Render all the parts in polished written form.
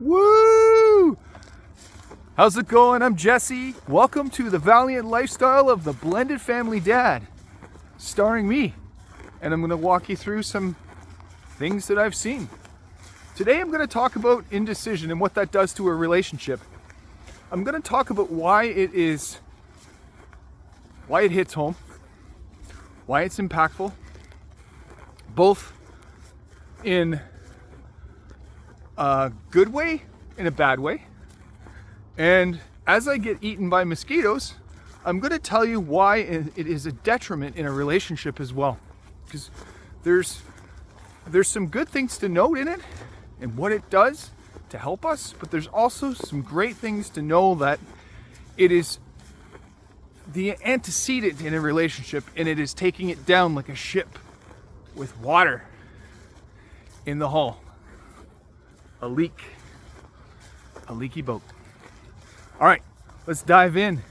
Woo! How's it going? I'm Jesse. Welcome to the valiant lifestyle of the blended family dad, starring me. And I'm going to walk you through some things that I've seen. Today I'm going to talk about indecision and what that does to a relationship. I'm going to talk about why it hits home, why it's impactful, both in a good way and a bad way. And as I get eaten by mosquitoes, I'm going to tell you why it is a detriment in a relationship as well. Because there's some good things to note in it and what it does to help us, but there's also some great things to know that it is the antecedent in a relationship, and it is taking it down like a ship with water in the hull. A leaky boat. All right, let's dive in.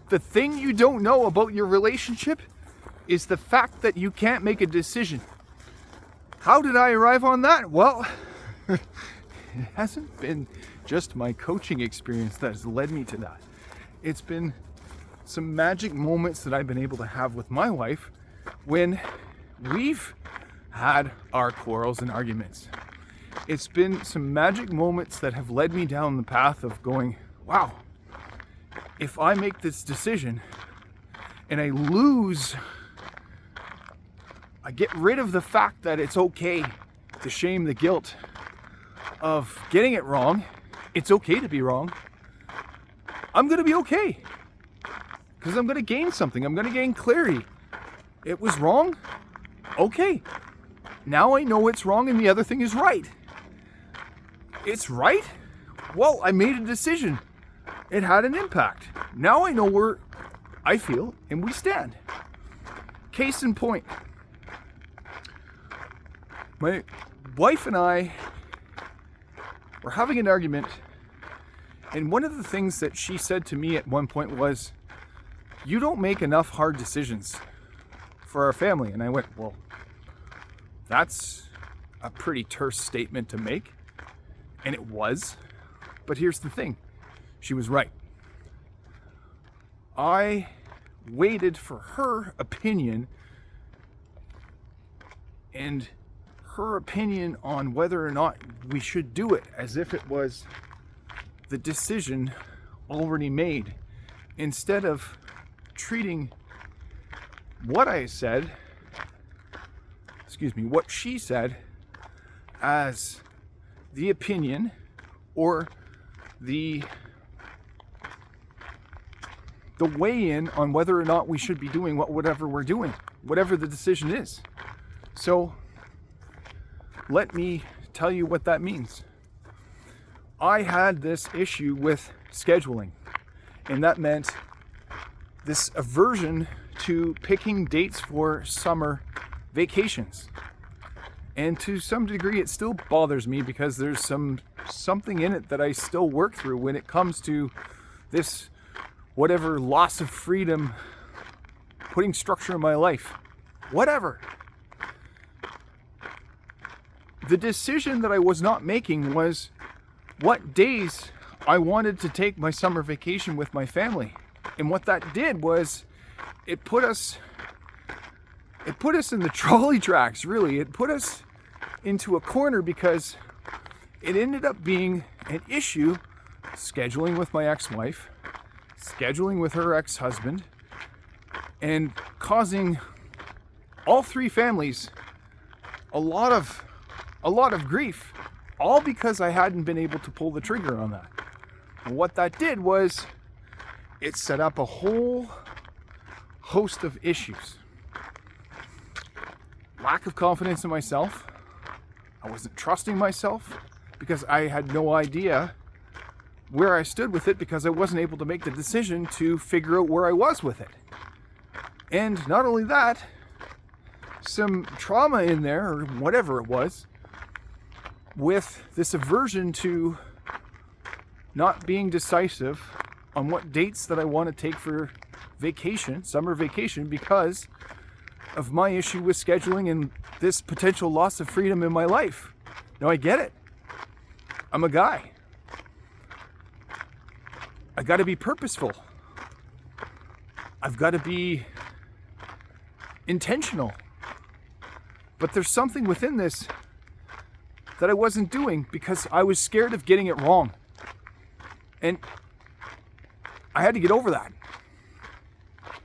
The thing you don't know about your relationship is the fact that you can't make a decision. How did I arrive on that? Well, it hasn't been just my coaching experience that has led me to that. It's been some magic moments that I've been able to have with my wife when we've had our quarrels and arguments. It's been some magic moments that have led me down the path of going, wow, if I make this decision and I get rid of the fact that it's okay to shame the guilt of getting it wrong. It's okay to be wrong. I'm going to be okay because I'm going to gain something. I'm going to gain clarity. It was wrong. Okay. Now I know it's wrong and the other thing is right. It's right? Well, I made a decision. It had an impact. Now I know where I feel and we stand. Case in point. My wife and I were having an argument, and one of the things that she said to me at one point was, "You don't make enough hard decisions for our family." And I went, well, that's a pretty terse statement to make. And it was. But here's the thing. She was right. I waited for her opinion and her opinion on whether or not we should do it as if it was the decision already made, instead of treating what she said as the opinion or the weigh-in on whether or not we should be doing whatever we're doing, whatever the decision is. So let me tell you what that means. I had this issue with scheduling, and that meant this aversion to picking dates for summer vacations. And to some degree, it still bothers me because there's something in it that I still work through when it comes to this whatever loss of freedom, putting structure in my life, whatever. The decision that I was not making was what days I wanted to take my summer vacation with my family. And what that did was it put us in the trolley tracks, really. It put us into a corner because it ended up being an issue scheduling with my ex-wife, scheduling with her ex-husband, and causing all three families a lot of grief, all because I hadn't been able to pull the trigger on that. And what that did was it set up a whole host of issues. Lack of confidence in myself. I wasn't trusting myself because I had no idea where I stood with it, because I wasn't able to make the decision to figure out where I was with it. And not only that, some trauma in there, or whatever it was, with this aversion to not being decisive on what dates that I want to take for vacation, summer vacation, because of my issue with scheduling and this potential loss of freedom in my life. Now I get it. I'm a guy. I got to be purposeful. I've got to be intentional. But there's something within this that I wasn't doing because I was scared of getting it wrong. And I had to get over that.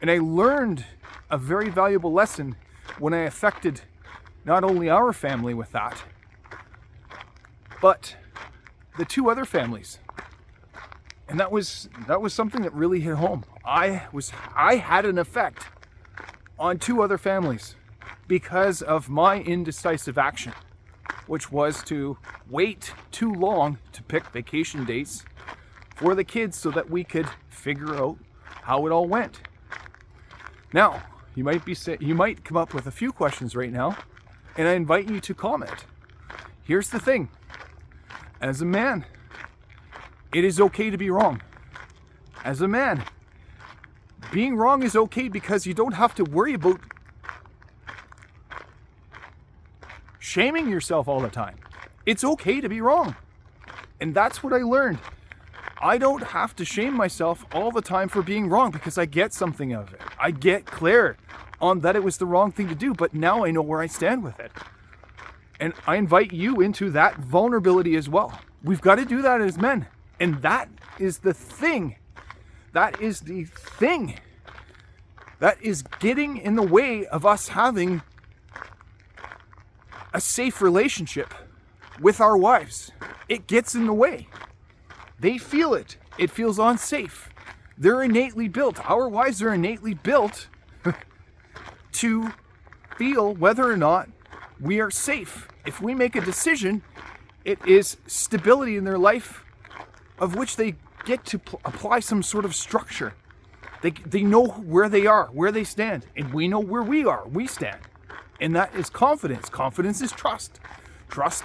And I learned a very valuable lesson when I affected not only our family with that, but the two other families. And that was something that really hit home. I had an effect on two other families because of my indecisive action, which was to wait too long to pick vacation dates for the kids so that we could figure out how it all went. Now, you might come up with a few questions right now, and I invite you to comment. Here's the thing. As a man, it is okay to be wrong. As a man, being wrong is okay because you don't have to worry about shaming yourself all the time. It's okay to be wrong. And that's what I learned. I don't have to shame myself all the time for being wrong because I get something out of it. I get clear on that it was the wrong thing to do, but now I know where I stand with it. And I invite you into that vulnerability as well. We've got to do that as men. And that is the thing. That is the thing that is getting in the way of us having a safe relationship with our wives. It gets in the way. They feel it. It feels unsafe. They're innately built. Our wives are innately built to feel whether or not we are safe. If we make a decision, it is stability in their life of which they get to apply some sort of structure. They know where they are, where they stand, and we know where we stand. And that is confidence. Confidence is trust. Trust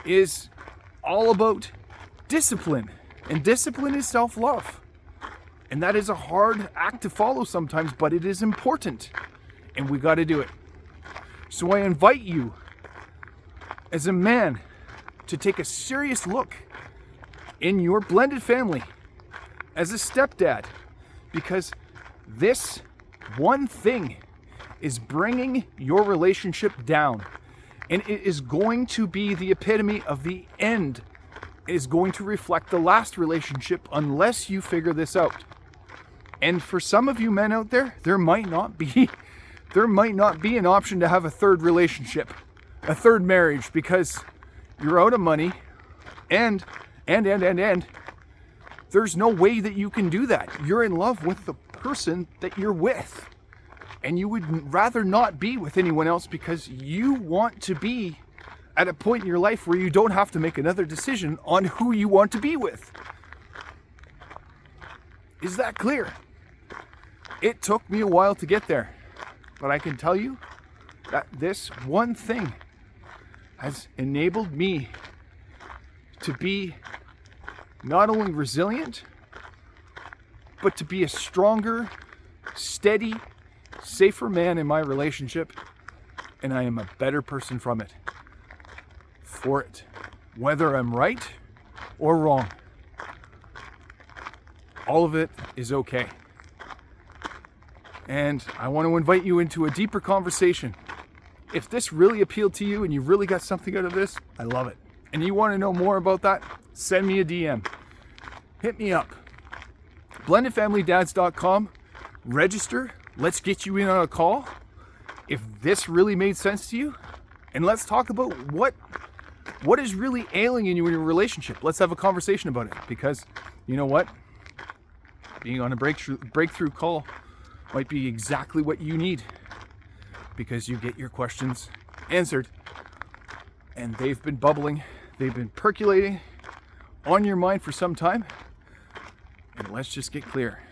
is all about discipline, and discipline is self-love. And that is a hard act to follow sometimes, but it is important, and we got to do it. So I invite you, as a man, to take a serious look in your blended family as a stepdad, because this one thing is bringing your relationship down, and it is going to be the epitome of the end. It is going to reflect the last relationship unless you figure this out. And for some of you men out there, there might not be an option to have a third relationship, a third marriage, because you're out of money, and there's no way that you can do that. You're in love with the person that you're with, and you would rather not be with anyone else because you want to be at a point in your life where you don't have to make another decision on who you want to be with. Is that clear? It took me a while to get there, but I can tell you that this one thing has enabled me to be not only resilient, but to be a stronger, steady, safer man in my relationship, and I am a better person from it. For it, whether I'm right or wrong, all of it is okay. And I want to invite you into a deeper conversation. If this really appealed to you and you really got something out of this, I love it. And you want to know more about that, send me a DM. Hit me up. BlendedFamilyDads.com. Register. Let's get you in on a call. If this really made sense to you, and let's talk about what is really ailing in you in your relationship. Let's have a conversation about it, because you know what? Being on a breakthrough call might be exactly what you need, because you get your questions answered, and they've been bubbling, they've been percolating on your mind for some time, and let's just get clear.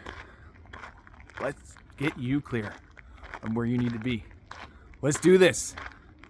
Let's get you clear on where you need to be. Let's do this.